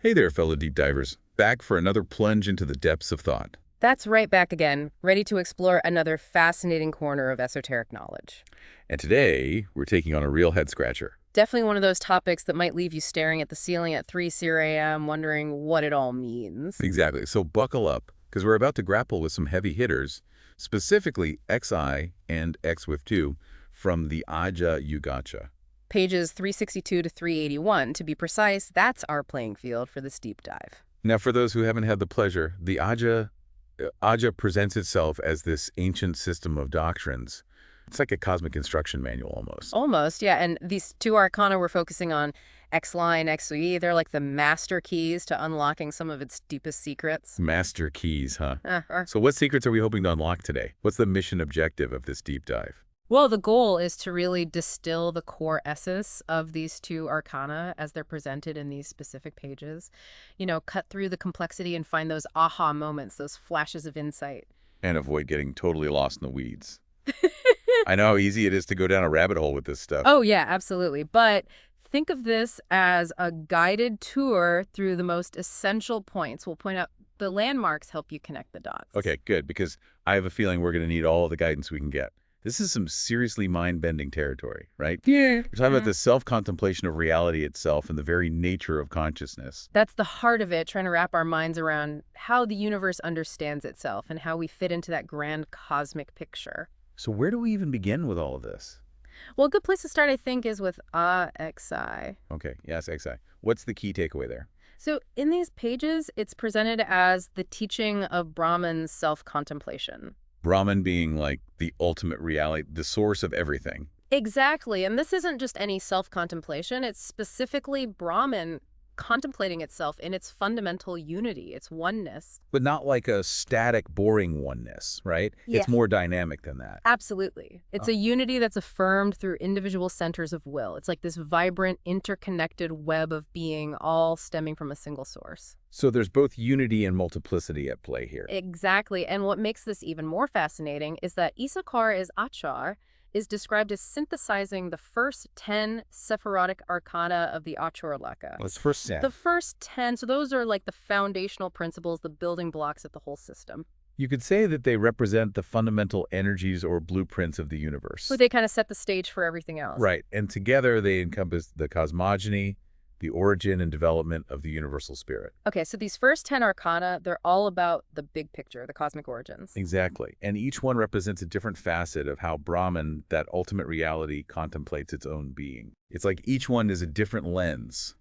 Hey there, fellow deep divers. Back for another plunge into the depths of thought. That's right back again, ready to explore another fascinating corner of esoteric knowledge. And today, we're taking on a real head-scratcher. Definitely one of those topics that might leave you staring at the ceiling at 3 a.m. wondering what it all means. Exactly. So buckle up, because we're about to grapple with some heavy hitters, specifically XI and X with 2 from the Aja Yugacha. Pages 362 to 381, to be precise, that's our playing field for this deep dive. Now, for those who haven't had the pleasure, the Aja presents itself as this ancient system of doctrines. It's like a cosmic instruction manual almost. Almost, yeah, and these two arcana we're focusing on, XI and XE, they're like the master keys to unlocking some of its deepest secrets. Master keys, huh? Uh, So what secrets are we hoping to unlock today? What's the mission objective of this deep dive? Well, the goal is to really distill the core essence of these two arcana as they're presented in these specific pages. You know, cut through the complexity and find those aha moments, those flashes of insight. And avoid getting totally lost in the weeds. I know how easy it is to go down a rabbit hole with this stuff. Oh, yeah, absolutely. But think of this as a guided tour through the most essential points. We'll point out the landmarks help you connect the dots. Okay, good, because I have a feeling we're going to need all the guidance we can get. This is some seriously mind-bending territory, right? Yeah. We're talking about the self-contemplation of reality itself and the very nature of consciousness. That's the heart of it, trying to wrap our minds around how the universe understands itself and how we fit into that grand cosmic picture. So where do we even begin with all of this? Well, a good place to start, I think, is with XI. Okay, yes, XI. What's the key takeaway there? So in these pages, it's presented as the teaching of Brahman's self-contemplation. Brahman being like the ultimate reality, the source of everything. Exactly. And this isn't just any self-contemplation. It's specifically Brahman contemplating itself in its fundamental unity, its oneness. But not like a static, boring oneness, right? Yeah. It's more dynamic than that. Absolutely. It's a unity that's affirmed through individual centers of will. It's like this vibrant, interconnected web of being, all stemming from a single source. So there's both unity and multiplicity at play here. Exactly. And what makes this even more fascinating is that Issakhar Achar is described as synthesizing the first 10 Sephirotic arcana of the Achor Leka. Let's first say. The first 10, so those are like the foundational principles, the building blocks of the whole system. You could say that they represent the fundamental energies or blueprints of the universe. So they kind of set the stage for everything else. Right. And together they encompass the cosmogony, the origin and development of the universal spirit. Okay, so these first 10 arcana, they're all about the big picture, the cosmic origins. Exactly. And each one represents a different facet of how Brahman, that ultimate reality, contemplates its own being. It's like each one is a different lens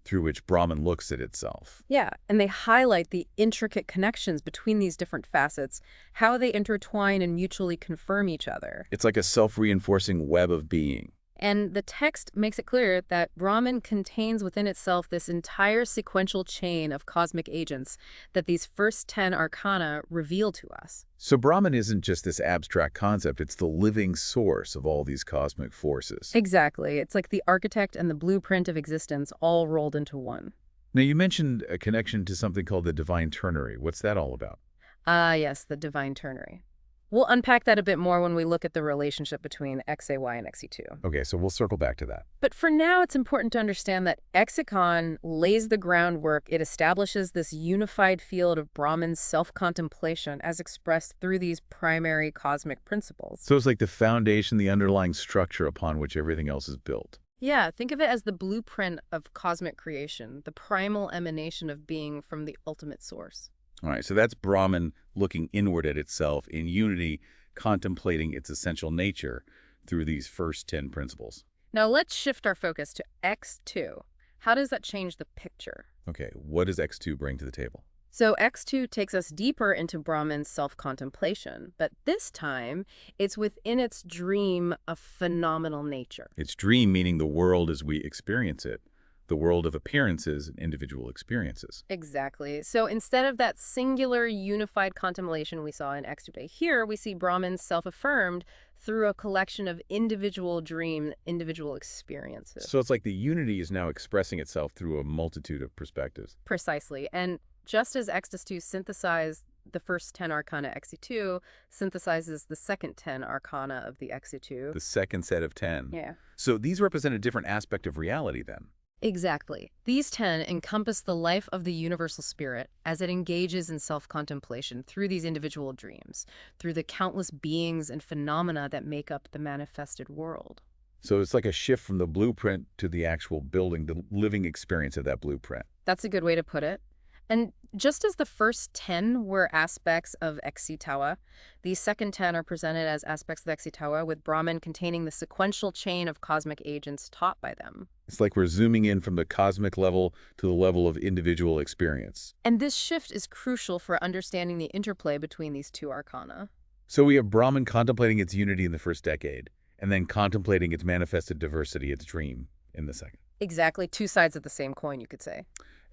through which Brahman looks at itself. Yeah, and they highlight the intricate connections between these different facets, how they intertwine and mutually confirm each other. It's like a self-reinforcing web of being. And the text makes it clear that Brahman contains within itself this entire sequential chain of cosmic agents that these first 10 arcana reveal to us. So Brahman isn't just this abstract concept, it's the living source of all these cosmic forces. Exactly. It's like the architect and the blueprint of existence all rolled into one. Now, you mentioned a connection to something called the divine ternary. What's that all about? Ah, yes, the divine ternary. We'll unpack that a bit more when we look at the relationship between XAY and XE2. Okay, so we'll circle back to that. But for now, it's important to understand that XXI lays the groundwork. It establishes this unified field of Brahman's self-contemplation as expressed through these primary cosmic principles. So it's like the foundation, the underlying structure upon which everything else is built. Yeah, think of it as the blueprint of cosmic creation, the primal emanation of being from the ultimate source. All right, so that's Brahman looking inward at itself in unity, contemplating its essential nature through these first 10 principles. Now let's shift our focus to X2. How does that change the picture? Okay, what does X2 bring to the table? So X2 takes us deeper into Brahman's self-contemplation, but this time it's within its dream of phenomenal nature. Its dream meaning the world as we experience it, the world of appearances and individual experiences. Exactly. So instead of that singular unified contemplation we saw in X2, here we see Brahman self-affirmed through a collection of individual dream, individual experiences. So it's like the unity is now expressing itself through a multitude of perspectives. Precisely. And just as X2 synthesized the first 10 arcana, XE2 synthesizes the second 10 arcana of the XE2. The second set of 10. Yeah. So these represent a different aspect of reality then. Exactly. These 10 encompass the life of the universal spirit as it engages in self-contemplation through these individual dreams, through the countless beings and phenomena that make up the manifested world. So it's like a shift from the blueprint to the actual building, the living experience of that blueprint. That's a good way to put it. And just as the first 10 were aspects of XXI, these second 10 are presented as aspects of XXI, with Brahman containing the sequential chain of cosmic agents taught by them. It's like we're zooming in from the cosmic level to the level of individual experience. And this shift is crucial for understanding the interplay between these two arcana. So we have Brahman contemplating its unity in the first decade, and then contemplating its manifested diversity, its dream, in the second. Exactly, two sides of the same coin, you could say.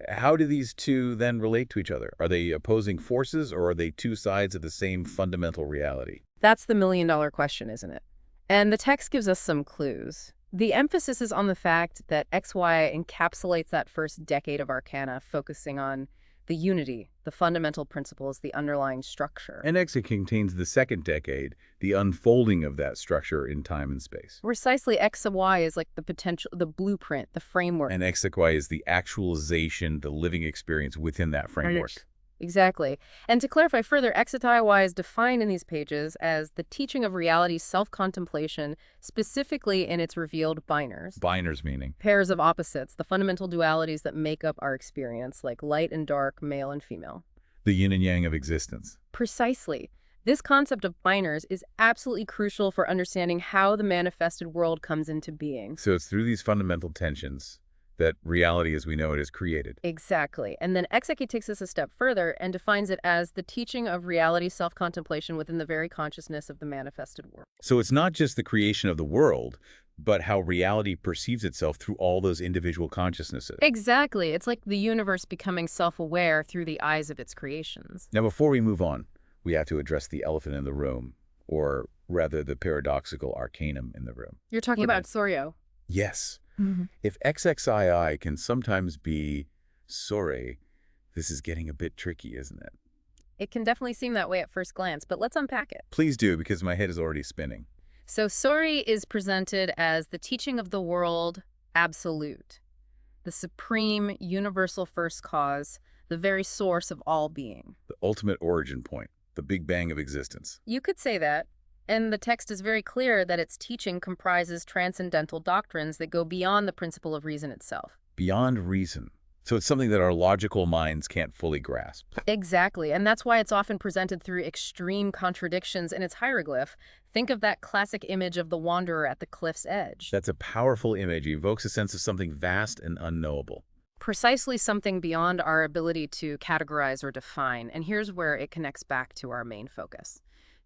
How do these two then relate to each other? Are they opposing forces, or are they two sides of the same fundamental reality? That's the million-dollar question, isn't it? And the text gives us some clues. The emphasis is on the fact that XY encapsulates that first decade of Arcana, focusing on the unity, the fundamental principles, the underlying structure. And Exit contains the second decade, the unfolding of that structure in time and space. Precisely, XY is like the potential, the blueprint, the framework. And XY is the actualization, the living experience within that framework. Exactly. And to clarify further, XXI is defined in these pages as the teaching of reality self-contemplation, specifically in its revealed binars. Binars meaning? Pairs of opposites, the fundamental dualities that make up our experience, like light and dark, male and female. The yin and yang of existence. Precisely. This concept of binars is absolutely crucial for understanding how the manifested world comes into being. So it's through these fundamental tensions that reality as we know it is created. Exactly. And then Exeki takes this a step further and defines it as the teaching of reality self-contemplation within the very consciousness of the manifested world. So it's not just the creation of the world, but how reality perceives itself through all those individual consciousnesses. Exactly. It's like the universe becoming self-aware through the eyes of its creations. Now, before we move on, we have to address the elephant in the room, or rather the paradoxical arcanum in the room. You're talking about Soryo. Yes. Mm-hmm. If XXII can sometimes be Sore, this is getting a bit tricky, isn't it? It can definitely seem that way at first glance, but let's unpack it. Please do, because my head is already spinning. So Sori is presented as the teaching of the world absolute, the supreme universal first cause, the very source of all being. The ultimate origin point, the Big Bang of existence. You could say that. And the text is very clear that its teaching comprises transcendental doctrines that go beyond the principle of reason itself. Beyond reason. So it's something that our logical minds can't fully grasp. Exactly, and that's why it's often presented through extreme contradictions in its hieroglyph. Think of that classic image of the wanderer at the cliff's edge. That's a powerful image. It evokes a sense of something vast and unknowable. Precisely something beyond our ability to categorize or define, and here's where it connects back to our main focus.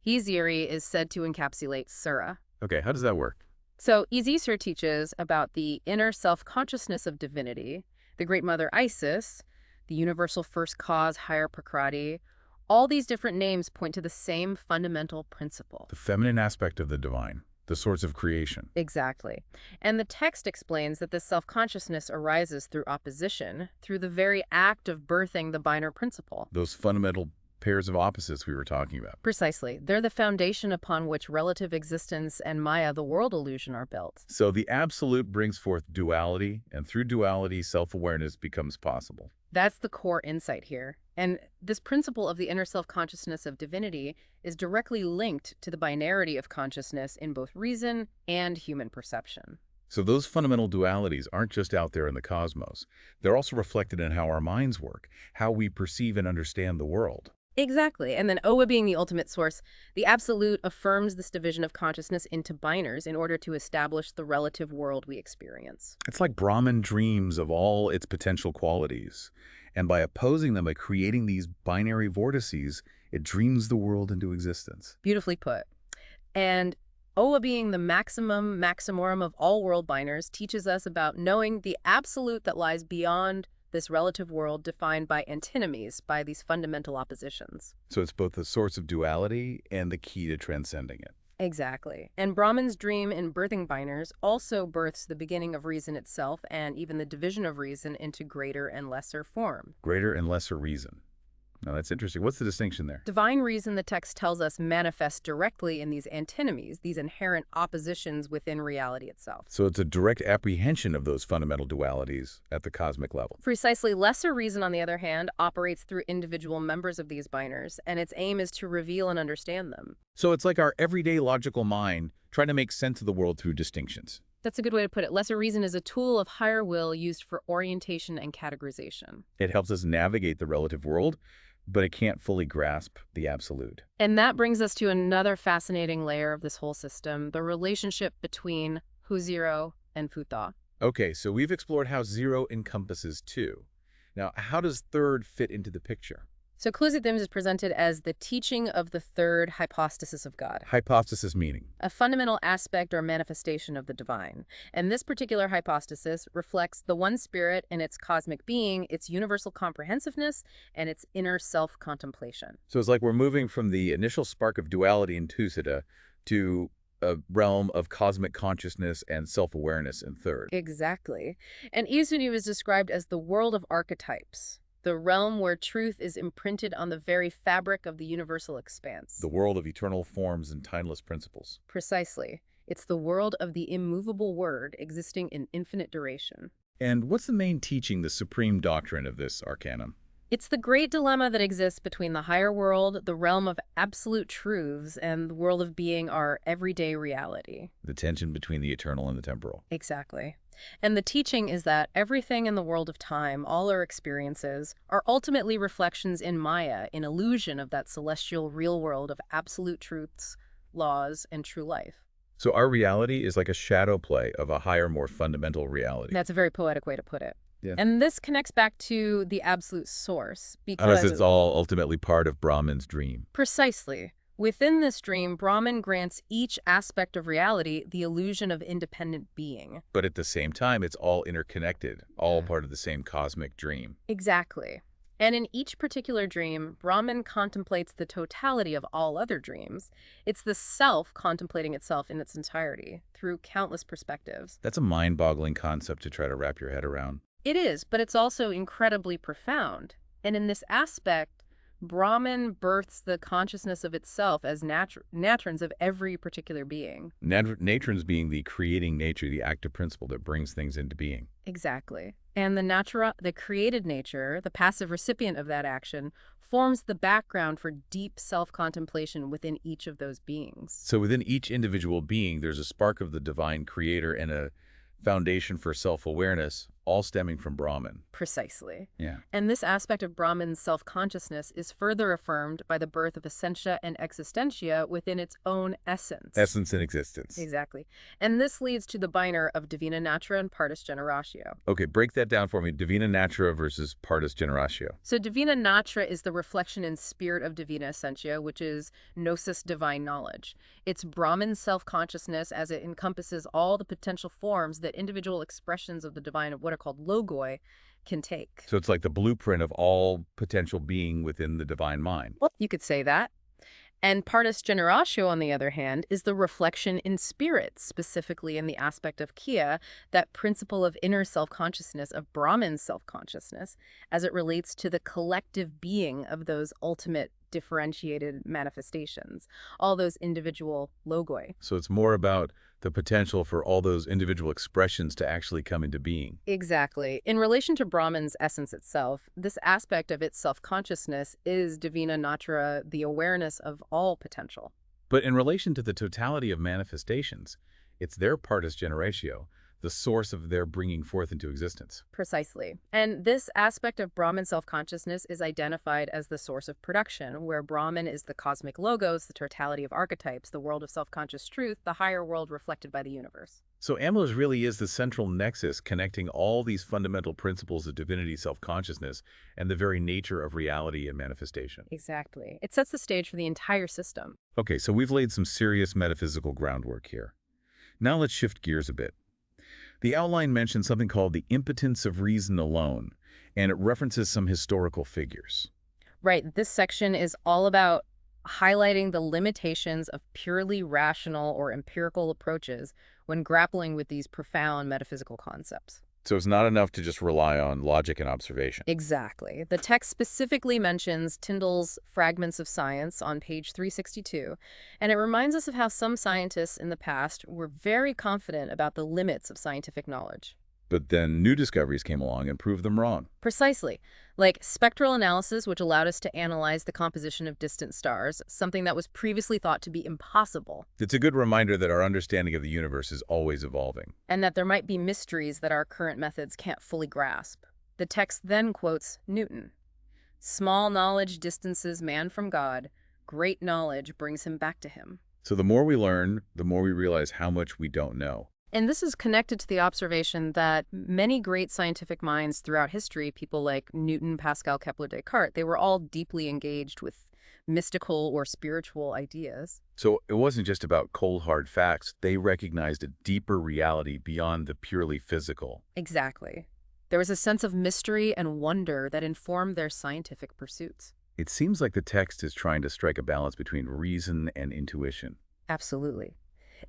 Hiziri is said to encapsulate Sura. Okay, how does that work? So Izisur teaches about the inner self-consciousness of divinity, the Great Mother Isis, the universal first cause, higher Prakriti. All these different names point to the same fundamental principle. The feminine aspect of the divine, the source of creation. Exactly. And the text explains that this self-consciousness arises through opposition, through the very act of birthing the binar principle. Those fundamental pairs of opposites we were talking about. Precisely. They're the foundation upon which relative existence and Maya, the world illusion, are built. So the absolute brings forth duality, and through duality, self-awareness becomes possible. That's the core insight here. And this principle of the inner self-consciousness of divinity is directly linked to the binarity of consciousness in both reason and human perception. So those fundamental dualities aren't just out there in the cosmos. They're also reflected in how our minds work, how we perceive and understand the world. Exactly. And then Owa being the ultimate source, the absolute affirms this division of consciousness into binars in order to establish the relative world we experience. It's like Brahman dreams of all its potential qualities. And by opposing them, by creating these binary vortices, it dreams the world into existence. Beautifully put. And Owa being the maximorum of all world binars teaches us about knowing the absolute that lies beyond this relative world defined by antinomies, by these fundamental oppositions. So it's both the source of duality and the key to transcending it. Exactly. And Brahman's dream in birthing binars also births the beginning of reason itself and even the division of reason into greater and lesser form. Greater and lesser reason. Now, that's interesting. What's the distinction there? Divine reason, the text tells us, manifests directly in these antinomies, these inherent oppositions within reality itself. So it's a direct apprehension of those fundamental dualities at the cosmic level. Precisely. Lesser reason, on the other hand, operates through individual members of these binars, and its aim is to reveal and understand them. So it's like our everyday logical mind trying to make sense of the world through distinctions. That's a good way to put it. Lesser reason is a tool of higher will used for orientation and categorization. It helps us navigate the relative world, but it can't fully grasp the absolute. And that brings us to another fascinating layer of this whole system, the relationship between Hu Zero and Fu Tha. Okay, so we've explored how zero encompasses two. Now, how does third fit into the picture? So Kluzitim is presented as the teaching of the third hypostasis of God, Hypostasis meaning. a fundamental aspect or manifestation of the divine. And this particular hypostasis reflects the one spirit in its cosmic being, its universal comprehensiveness, and its inner self-contemplation. So it's like we're moving from the initial spark of duality in Tusita to a realm of cosmic consciousness and self-awareness in third. Exactly. And Isuni was described as the world of archetypes, the realm where truth is imprinted on the very fabric of the universal expanse. The world of eternal forms and timeless principles. Precisely. It's the world of the immovable word existing in infinite duration. And what's the main teaching, the supreme doctrine of this arcanum? It's the great dilemma that exists between the higher world, the realm of absolute truths, and the world of being, our everyday reality. The tension between the eternal and the temporal. Exactly. And the teaching is that everything in the world of time, all our experiences, are ultimately reflections in Maya, in illusion of that celestial real world of absolute truths, laws, and true life. So our reality is like a shadow play of a higher, more fundamental reality. That's a very poetic way to put it. Yeah. And this connects back to the absolute source, Unless because it's all ultimately part of Brahman's dream. precisely. Within this dream, Brahman grants each aspect of reality the illusion of independent being. But at the same time, it's all interconnected, all part of the same cosmic dream. Exactly. And in each particular dream, Brahman contemplates the totality of all other dreams. It's the self contemplating itself in its entirety, through countless perspectives. That's a mind-boggling concept to try to wrap your head around. It is, but it's also incredibly profound. And in this aspect, Brahman births the consciousness of itself as natrins of every particular being. Natrins being the creating nature, the active principle that brings things into being. Exactly. And the created nature, the passive recipient of that action, forms the background for deep self-contemplation within each of those beings. So within each individual being, there's a spark of the divine creator and a foundation for self-awareness, all stemming from Brahman. Precisely. Yeah. And this aspect of Brahman's self-consciousness is further affirmed by the birth of essentia and existentia within its own essence. Essence and existence. Exactly. And this leads to the binar of divina natura and partus generatio. Okay, break that down for me. Divina natura versus partus generatio. So divina natura is the reflection in spirit of divina essentia, which is gnosis, divine knowledge. It's Brahman's self-consciousness as it encompasses all the potential forms that individual expressions of the divine, what are called logoi, can take. So it's like the blueprint of all potential being within the divine mind. Well, you could say that. And partus generatio, on the other hand, is the reflection in spirit, specifically in the aspect of Kia, that principle of inner self-consciousness, of Brahman's self-consciousness, as it relates to the collective being of those ultimate differentiated manifestations, all those individual logoi. So it's more about the potential for all those individual expressions to actually come into being. Exactly. In relation to Brahman's essence itself, this aspect of its self-consciousness is divina natura, the awareness of all potential. But in relation to the totality of manifestations, it's their partus generatio, the source of their bringing forth into existence. Precisely. And this aspect of Brahman self-consciousness is identified as the source of production, where Brahman is the cosmic logos, the totality of archetypes, the world of self-conscious truth, the higher world reflected by the universe. So Amlos really is the central nexus connecting all these fundamental principles of divinity self-consciousness and the very nature of reality and manifestation. Exactly. It sets the stage for the entire system. Okay, so we've laid some serious metaphysical groundwork here. Now let's shift gears a bit. The outline mentions something called the impotence of reason alone, and it references some historical figures. Right. This section is all about highlighting the limitations of purely rational or empirical approaches when grappling with these profound metaphysical concepts. So it's not enough to just rely on logic and observation. Exactly. The text specifically mentions Tyndall's Fragments of Science on page 362, and it reminds us of how some scientists in the past were very confident about the limits of scientific knowledge. But then new discoveries came along and proved them wrong. Precisely. Like spectral analysis, which allowed us to analyze the composition of distant stars, something that was previously thought to be impossible, It's a good reminder that our understanding of the universe is always evolving. and that there might be mysteries that our current methods can't fully grasp. The text then quotes Newton. Small knowledge distances man from God. Great knowledge brings him back to him. So the more we learn, the more we realize how much we don't know. And this is connected to the observation that many great scientific minds throughout history, people like Newton, Pascal, Kepler, Descartes, they were all deeply engaged with mystical or spiritual ideas. So it wasn't just about cold, hard facts. They recognized a deeper reality beyond the purely physical. Exactly. There was a sense of mystery and wonder that informed their scientific pursuits. It seems like the text is trying to strike a balance between reason and intuition. Absolutely.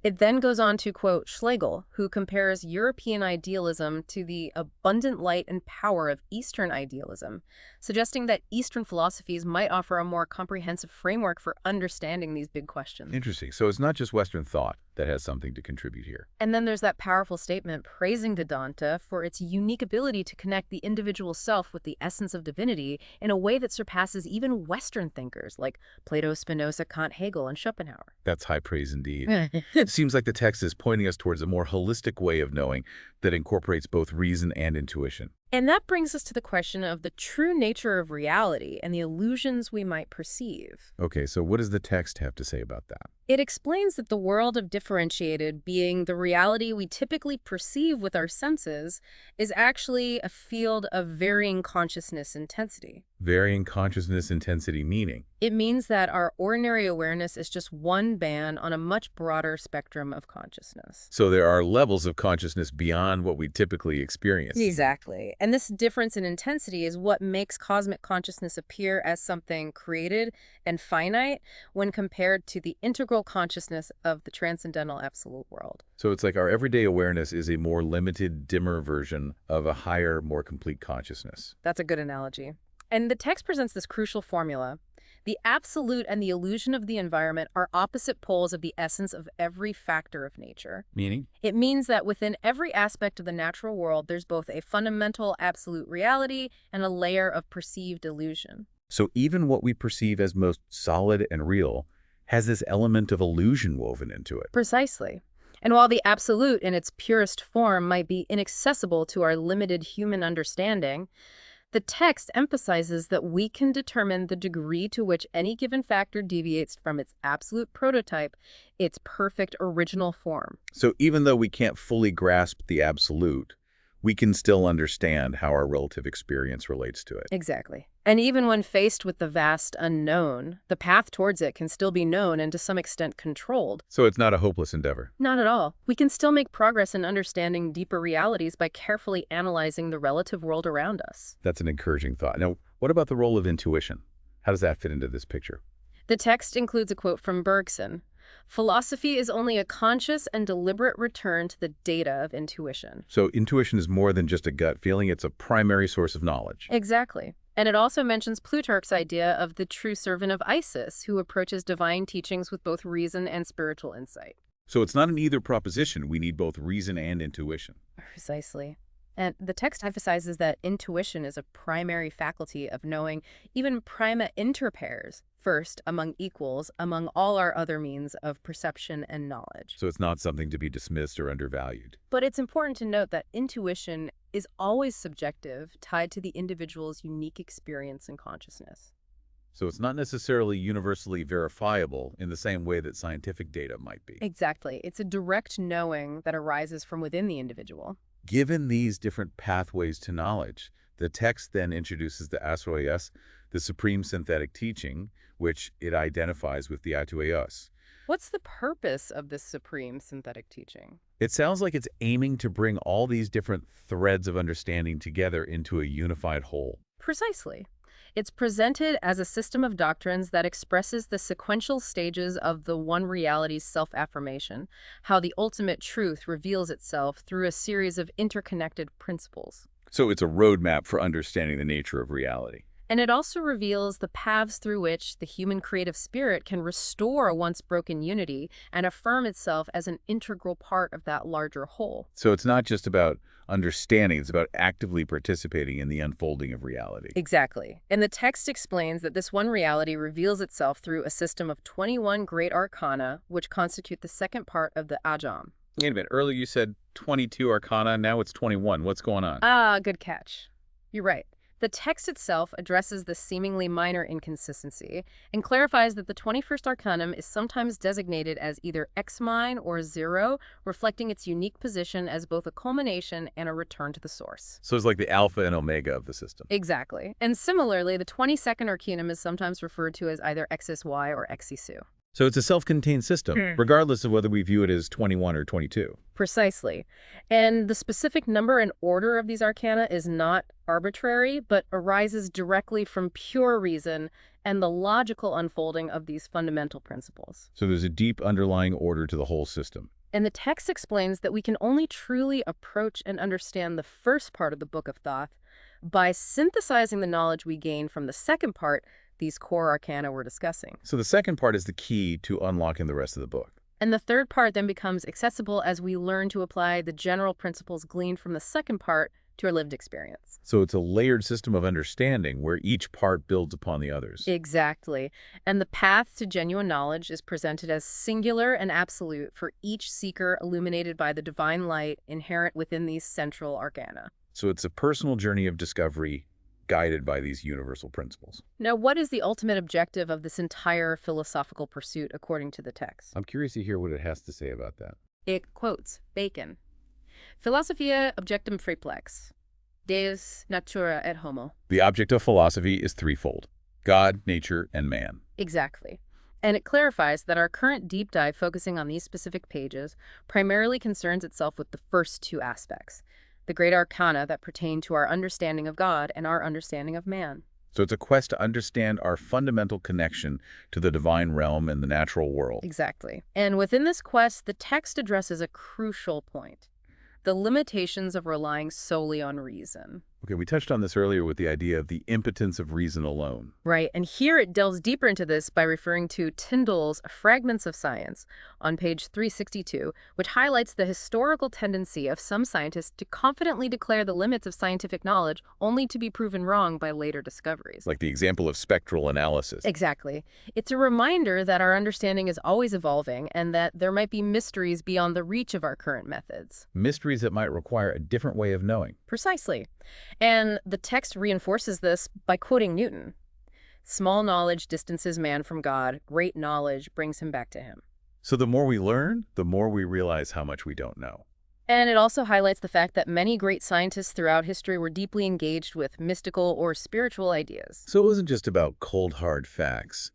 It then goes on to quote Schlegel, who compares European idealism to the abundant light and power of Eastern idealism, suggesting that Eastern philosophies might offer a more comprehensive framework for understanding these big questions. Interesting. So it's not just Western thought that has something to contribute here. And then there's that powerful statement praising Vedanta for its unique ability to connect the individual self with the essence of divinity in a way that surpasses even Western thinkers like Plato, Spinoza, Kant, Hegel, and Schopenhauer. That's high praise indeed. It seems like the text is pointing us towards a more holistic way of knowing that incorporates both reason and intuition. And that brings us to the question of the true nature of reality and the illusions we might perceive. Okay, so what does the text have to say about that? It explains that the world of differentiated, being the reality we typically perceive with our senses, is actually a field of varying consciousness intensity. Varying consciousness intensity meaning. It means that our ordinary awareness is just one band on a much broader spectrum of consciousness. So there are levels of consciousness beyond what we typically experience. Exactly. And this difference in intensity is what makes cosmic consciousness appear as something created and finite when compared to the integral consciousness of the transcendental absolute world. So it's like our everyday awareness is a more limited, dimmer version of a higher, more complete consciousness. That's a good analogy. And the text presents this crucial formula. The absolute and the illusion of the environment are opposite poles of the essence of every factor of nature. Meaning? It means that within every aspect of the natural world, there's both a fundamental absolute reality and a layer of perceived illusion. So even what we perceive as most solid and real has this element of illusion woven into it. Precisely. And while the absolute in its purest form might be inaccessible to our limited human understanding, the text emphasizes that we can determine the degree to which any given factor deviates from its absolute prototype, its perfect original form. So even though we can't fully grasp the absolute, we can still understand how our relative experience relates to it. Exactly. And even when faced with the vast unknown, the path towards it can still be known and to some extent controlled. So it's not a hopeless endeavor. Not at all. We can still make progress in understanding deeper realities by carefully analyzing the relative world around us. That's an encouraging thought. Now, what about the role of intuition? How does that fit into this picture? The text includes a quote from Bergson. Philosophy is only a conscious and deliberate return to the data of intuition. So intuition is more than just a gut feeling. It's a primary source of knowledge. Exactly. And it also mentions Plutarch's idea of the true servant of Isis, who approaches divine teachings with both reason and spiritual insight. So it's not an either proposition. We need both reason and intuition. Precisely. And the text emphasizes that intuition is a primary faculty of knowing, even prima inter pares, first among equals, among all our other means of perception and knowledge. So it's not something to be dismissed or undervalued. But it's important to note that intuition is always subjective, tied to the individual's unique experience and consciousness. So it's not necessarily universally verifiable in the same way that scientific data might be. Exactly. It's a direct knowing that arises from within the individual. Given these different pathways to knowledge, the text then introduces the Asroyas, the supreme synthetic teaching, which it identifies with the Atueos. What's the purpose of this supreme synthetic teaching? It sounds like it's aiming to bring all these different threads of understanding together into a unified whole. Precisely. It's presented as a system of doctrines that expresses the sequential stages of the one reality's self-affirmation, how the ultimate truth reveals itself through a series of interconnected principles. So it's a roadmap for understanding the nature of reality. And it also reveals the paths through which the human creative spirit can restore a once broken unity and affirm itself as an integral part of that larger whole. So it's not just about understanding, it's about actively participating in the unfolding of reality. Exactly. And the text explains that this one reality reveals itself through a system of 21 great arcana, which constitute the second part of the ajam. Wait a minute, earlier you said 22 arcana, now it's 21. What's going on? Ah, good catch. You're right. The text itself addresses the seemingly minor inconsistency and clarifies that the 21st Arcanum is sometimes designated as either X-mine or zero, reflecting its unique position as both a culmination and a return to the source. So it's like the alpha and omega of the system. Exactly. And similarly, the 22nd Arcanum is sometimes referred to as either XXI or XXI. So it's a self-contained system, regardless of whether we view it as 21 or 22. Precisely. And the specific number and order of these arcana is not arbitrary, but arises directly from pure reason and the logical unfolding of these fundamental principles. So there's a deep underlying order to the whole system. And the text explains that we can only truly approach and understand the first part of the Book of Thoth by synthesizing the knowledge we gain from the second part, these core arcana we're discussing. So the second part is the key to unlocking the rest of the book. And the third part then becomes accessible as we learn to apply the general principles gleaned from the second part to our lived experience. So it's a layered system of understanding where each part builds upon the others. Exactly. And the path to genuine knowledge is presented as singular and absolute for each seeker, illuminated by the divine light inherent within these central arcana. So it's a personal journey of discovery guided by these universal principles. Now, what is the ultimate objective of this entire philosophical pursuit according to the text? I'm curious to hear what it has to say about that. It quotes Bacon. Philosophia objectum triplex, Deus natura et homo. The object of philosophy is threefold: God, nature, and man. Exactly. And it clarifies that our current deep dive focusing on these specific pages primarily concerns itself with the first two aspects, the great arcana that pertain to our understanding of God and our understanding of man. So it's a quest to understand our fundamental connection to the divine realm and the natural world. Exactly. And within this quest, the text addresses a crucial point: the limitations of relying solely on reason. Okay, we touched on this earlier with the idea of the impotence of reason alone. Right, and here it delves deeper into this by referring to Tyndall's Fragments of Science on page 362, which highlights the historical tendency of some scientists to confidently declare the limits of scientific knowledge only to be proven wrong by later discoveries. Like the example of spectral analysis. Exactly. It's a reminder that our understanding is always evolving and that there might be mysteries beyond the reach of our current methods. Mysteries that might require a different way of knowing. Precisely. And the text reinforces this by quoting Newton. Small knowledge distances man from God. Great knowledge brings him back to him. So the more we learn, the more we realize how much we don't know. And it also highlights the fact that many great scientists throughout history were deeply engaged with mystical or spiritual ideas. So it wasn't just about cold, hard facts.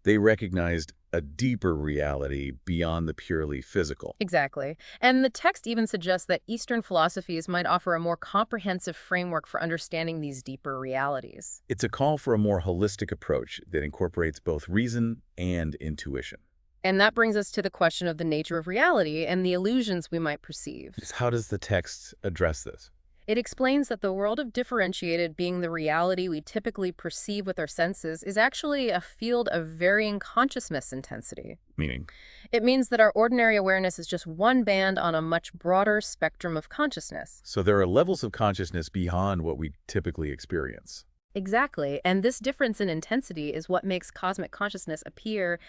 They recognized a deeper reality beyond the purely physical. Exactly. And the text even suggests that Eastern philosophies might offer a more comprehensive framework for understanding these deeper realities. It's a call for a more holistic approach that incorporates both reason and intuition. And that brings us to the question of the nature of reality and the illusions we might perceive. Just how does the text address this? It explains that the world of differentiated being the reality we typically perceive with our senses is actually a field of varying consciousness intensity. Meaning? It means that our ordinary awareness is just one band on a much broader spectrum of consciousness. So there are levels of consciousness beyond what we typically experience. Exactly. And this difference in intensity is what makes cosmic consciousness appear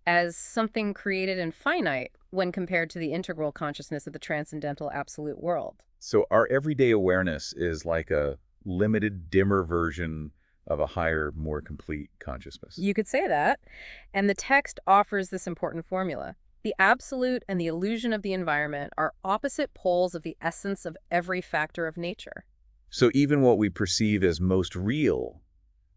as something created and finite when compared to the integral consciousness of the transcendental absolute world. So our everyday awareness is like a limited, dimmer version of a higher, more complete consciousness. You could say that. And the text offers this important formula. The absolute and the illusion of the environment are opposite poles of the essence of every factor of nature. So even what we perceive as most real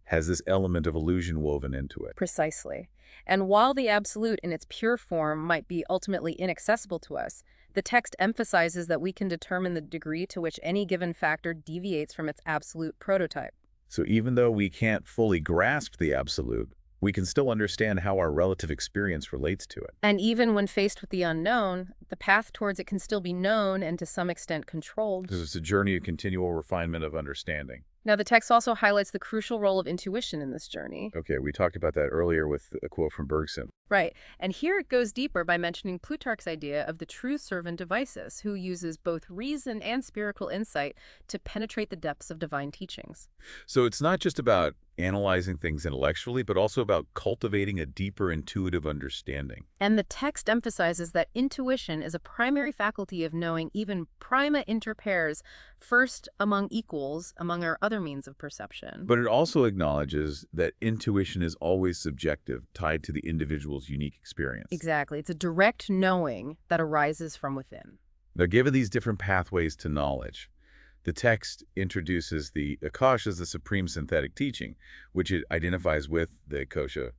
has this element of illusion woven into it. Precisely. And while the absolute in its pure form might be ultimately inaccessible to us, the text emphasizes that we can determine the degree to which any given factor deviates from its absolute prototype. So even though we can't fully grasp the absolute, we can still understand how our relative experience relates to it. And even when faced with the unknown, the path towards it can still be known and to some extent controlled. Because it's a journey of continual refinement of understanding. Now, the text also highlights the crucial role of intuition in this journey. Okay, we talked about that earlier with a quote from Bergson. Right. And here it goes deeper by mentioning Plutarch's idea of the true servant of Isis, who uses both reason and spiritual insight to penetrate the depths of divine teachings. So it's not just about analyzing things intellectually, but also about cultivating a deeper intuitive understanding. And the text emphasizes that intuition is a primary faculty of knowing even prima inter pares, first among equals, among our other means of perception. But it also acknowledges that intuition is always subjective, tied to the individual's unique experience. Exactly. It's a direct knowing that arises from within. Now, given these different pathways to knowledge, the text introduces the Akash as the supreme synthetic teaching, which it identifies with the Kosha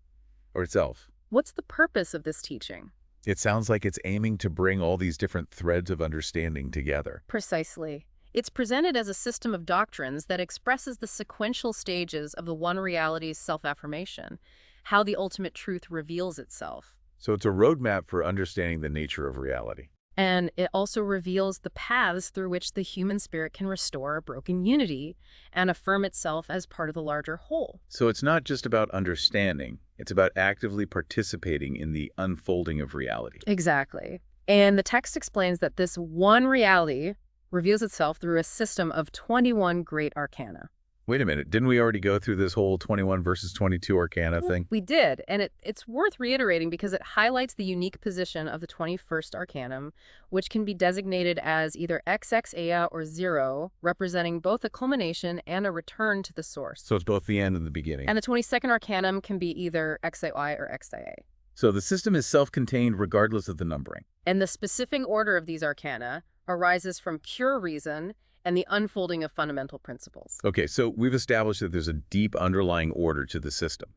or itself. What's the purpose of this teaching? It sounds like it's aiming to bring all these different threads of understanding together. Precisely. It's presented as a system of doctrines that expresses the sequential stages of the one reality's self-affirmation, how the ultimate truth reveals itself. So it's a roadmap for understanding the nature of reality. And it also reveals the paths through which the human spirit can restore a broken unity and affirm itself as part of the larger whole. So it's not just about understanding, it's about actively participating in the unfolding of reality. Exactly. And the text explains that this one reality reveals itself through a system of 21 great arcana. Wait a minute, didn't we already go through this whole 21 versus 22 Arcana thing? We did, and it's worth reiterating because it highlights the unique position of the 21st Arcanum, which can be designated as either XXI or 0, representing both a culmination and a return to the source. So it's both the end and the beginning. And the 22nd Arcanum can be either XXI or XIA. So the system is self-contained regardless of the numbering. And the specific order of these arcana arises from pure reason and the unfolding of fundamental principles. Okay, so we've established that there's a deep underlying order to the system.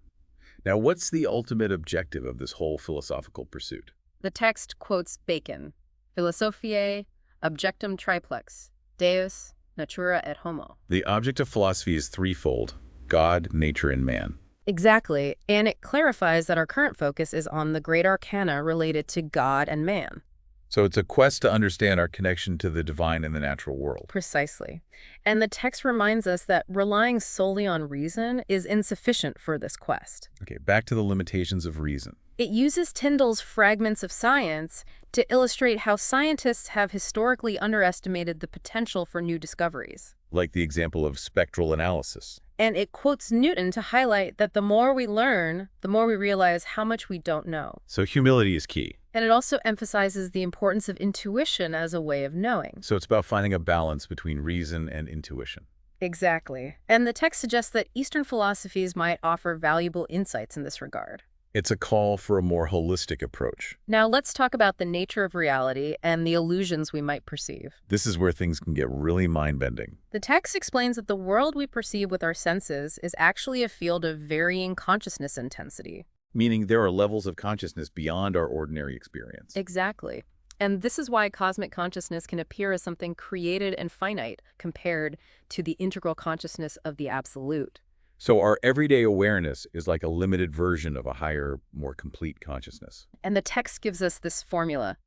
Now, what's the ultimate objective of this whole philosophical pursuit? The text quotes Bacon, Philosophiae objectum triplex, Deus, natura et homo. The object of philosophy is threefold: God, nature, and man. Exactly, and it clarifies that our current focus is on the great arcana related to God and man. So it's a quest to understand our connection to the divine and the natural world. Precisely. And the text reminds us that relying solely on reason is insufficient for this quest. Okay, back to the limitations of reason. It uses Tyndall's fragments of science to illustrate how scientists have historically underestimated the potential for new discoveries. Like the example of spectral analysis. And it quotes Newton to highlight that the more we learn, the more we realize how much we don't know. So humility is key. And it also emphasizes the importance of intuition as a way of knowing. So it's about finding a balance between reason and intuition. Exactly. And the text suggests that Eastern philosophies might offer valuable insights in this regard. It's a call for a more holistic approach. Now let's talk about the nature of reality and the illusions we might perceive. This is where things can get really mind-bending. The text explains that the world we perceive with our senses is actually a field of varying consciousness intensity. Meaning there are levels of consciousness beyond our ordinary experience. Exactly. And this is why cosmic consciousness can appear as something created and finite compared to the integral consciousness of the absolute. So our everyday awareness is like a limited version of a higher, more complete consciousness. And the text gives us this formula.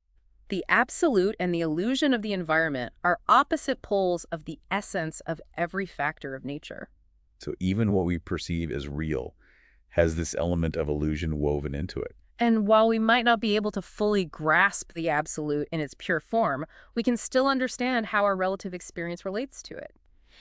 The absolute and the illusion of the environment are opposite poles of the essence of every factor of nature. So even what we perceive as real has this element of illusion woven into it. And while we might not be able to fully grasp the absolute in its pure form, we can still understand how our relative experience relates to it.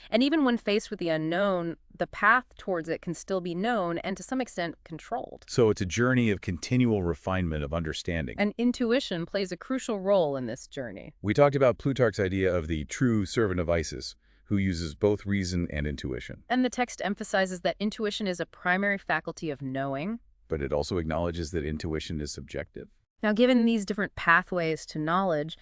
And even when faced with the unknown, the path towards it can still be known and to some extent controlled. So it's a journey of continual refinement of understanding. And intuition plays a crucial role in this journey. We talked about Plutarch's idea of the true servant of Isis, who uses both reason and intuition. And the text emphasizes that intuition is a primary faculty of knowing. But it also acknowledges that intuition is subjective. Now, given these different pathways to knowledge,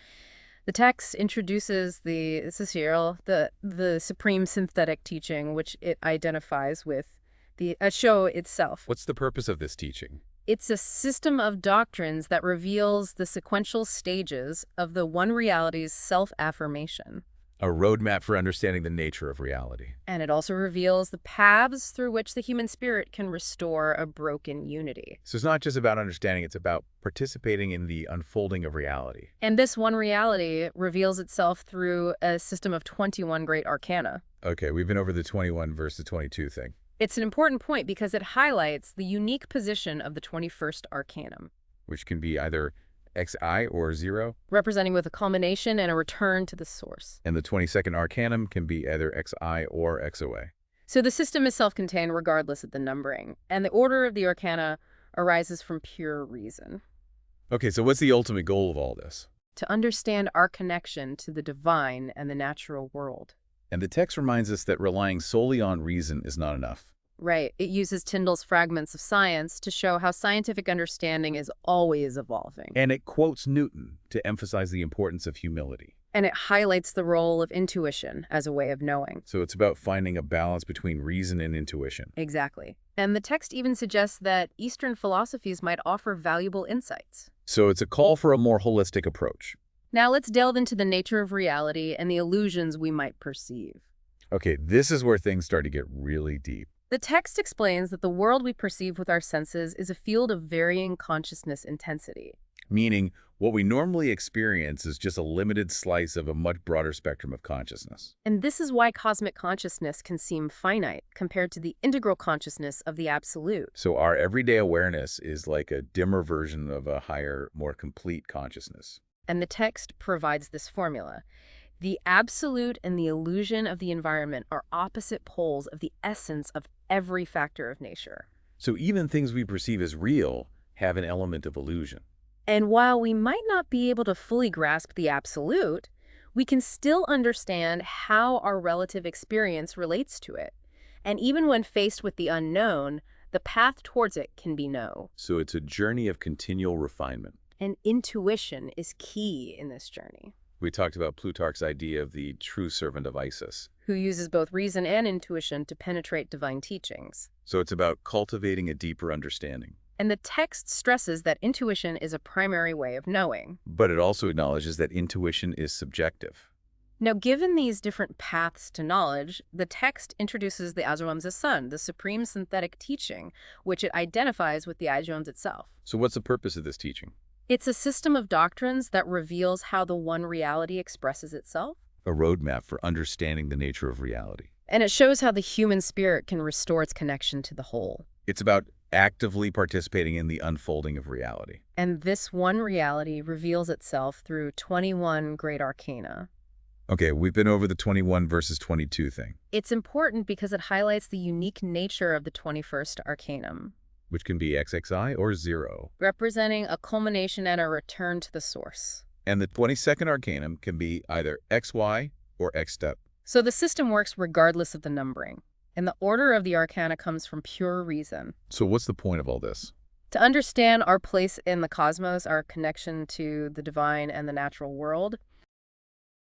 the text introduces the Sephirot, the supreme synthetic teaching, which it identifies with the show itself. What's the purpose of this teaching? It's a system of doctrines that reveals the sequential stages of the one reality's self-affirmation. A roadmap for understanding the nature of reality. And it also reveals the paths through which the human spirit can restore a broken unity. So it's not just about understanding, it's about participating in the unfolding of reality. And this one reality reveals itself through a system of 21 great arcana. Okay, we've been over the 21 versus 22 thing. It's an important point because it highlights the unique position of the 21st arcanum, Which can be either XI or 0. representing with a culmination and a return to the source. And the 22nd Arcanum can be either XI or XOA. So the system is self-contained regardless of the numbering, and the order of the arcana arises from pure reason. Okay, so what's the ultimate goal of all this? To understand our connection to the divine and the natural world. And the text reminds us that relying solely on reason is not enough. Right. It uses Tyndall's fragments of science to show how scientific understanding is always evolving. And it quotes Newton to emphasize the importance of humility. And it highlights the role of intuition as a way of knowing. So it's about finding a balance between reason and intuition. Exactly. And the text even suggests that Eastern philosophies might offer valuable insights. So it's a call for a more holistic approach. Now let's delve into the nature of reality and the illusions we might perceive. Okay, this is where things start to get really deep. The text explains that the world we perceive with our senses is a field of varying consciousness intensity. Meaning, what we normally experience is just a limited slice of a much broader spectrum of consciousness. And this is why cosmic consciousness can seem finite compared to the integral consciousness of the absolute. So our everyday awareness is like a dimmer version of a higher, more complete consciousness. And the text provides this formula. The absolute and the illusion of the environment are opposite poles of the essence of every factor of nature. So even things we perceive as real have an element of illusion. And while we might not be able to fully grasp the absolute, we can still understand how our relative experience relates to it. And even when faced with the unknown, the path towards it can be no. So it's a journey of continual refinement. And intuition is key in this journey. We talked about Plutarch's idea of the true servant of Isis. Who uses both reason and intuition to penetrate divine teachings. So it's about cultivating a deeper understanding. And the text stresses that intuition is a primary way of knowing. But it also acknowledges that intuition is subjective. Now, given these different paths to knowledge, the text introduces the Azraam's Sun, the supreme synthetic teaching, which it identifies with the Azraam's itself. So what's the purpose of this teaching? It's a system of doctrines that reveals how the one reality expresses itself. A roadmap for understanding the nature of reality. And it shows how the human spirit can restore its connection to the whole. It's about actively participating in the unfolding of reality. And this one reality reveals itself through 21 great arcana. Okay, we've been over the 21 versus 22 thing, It's important because it highlights the unique nature of the 21st arcanum, which can be XXI or 0. representing a culmination and a return to the source. And the 22nd Arcanum can be either XY or X step. So the system works regardless of the numbering, and the order of the arcana comes from pure reason. So what's the point of all this? To understand our place in the cosmos, our connection to the divine and the natural world,